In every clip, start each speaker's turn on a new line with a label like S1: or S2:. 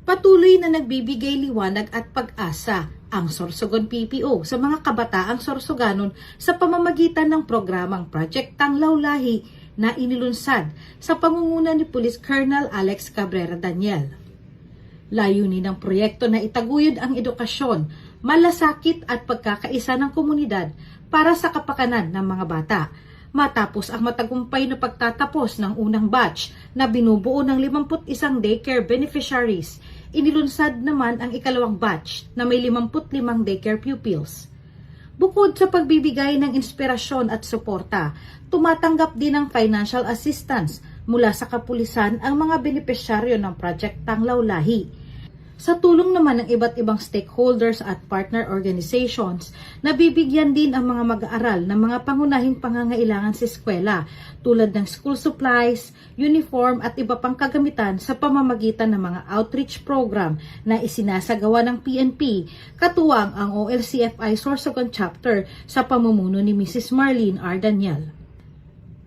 S1: Patuloy na nagbibigay liwanag at pag-asa ang Sorsogon PPO sa mga kabataang Sorsoganon sa pamamagitan ng programang Project Tanglaw Lahi na inilunsad sa pangunguna ni Police Colonel Alex Cabrera Daniel. Layunin ng proyekto na itaguyod ang edukasyon, malasakit at pagkakaisa ng komunidad para sa kapakanan ng mga bata. Matapos ang matagumpay na pagtatapos ng unang batch na binubuo ng 51 daycare beneficiaries, inilunsad naman ang ikalawang batch na may 55 daycare pupils. Bukod sa pagbibigay ng inspirasyon at suporta, tumatanggap din ng financial assistance mula sa kapulisan ang mga benepisyaryo ng Project Tanglaw Lahi. Sa tulong naman ng iba't ibang stakeholders at partner organizations, nabibigyan din ang mga mag-aaral ng mga pangunahing pangangailangan sa eskwela tulad ng school supplies, uniform at iba pang kagamitan sa pamamagitan ng mga outreach program na isinasagawa ng PNP, katuwang ang OLCFI Sorsogon Chapter sa pamumuno ni Mrs. Marlene R. Daniel.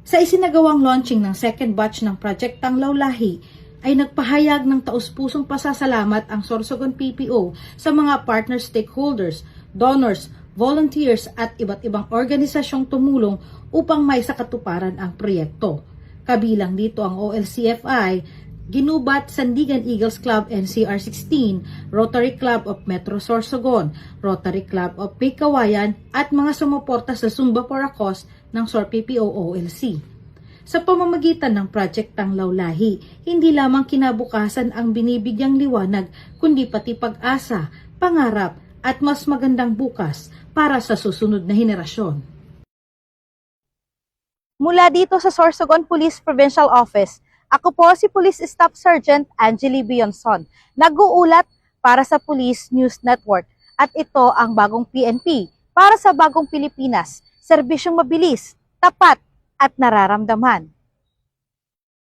S1: Sa isinagawang launching ng second batch ng Project Tanglaw Lahi, ay nagpahayag ng taus-pusong pasasalamat ang Sorsogon PPO sa mga partner stakeholders, donors, volunteers at iba't ibang organisasyong tumulong upang may sakatuparan ang proyekto. Kabilang dito ang OLCFI, Ginubat Sandigan Eagles Club NCR16, Rotary Club of Metro Sorsogon, Rotary Club of Pikawayan at mga sumuporta sa Zumba for a Cause ng SORPPO OLC. Sa pamamagitan ng Project Tanglaw Lahi, hindi lamang kinabukasan ang binibigyang liwanag, kundi pati pag-asa, pangarap at mas magandang bukas para sa susunod na henerasyon.
S2: Mula dito sa Sorsogon Police Provincial Office, ako po si Police Staff Sergeant Angeli Bionson, nag-uulat para sa Police News Network at ito ang bagong PNP para sa bagong Pilipinas, serbisyong mabilis, tapat at nararamdaman.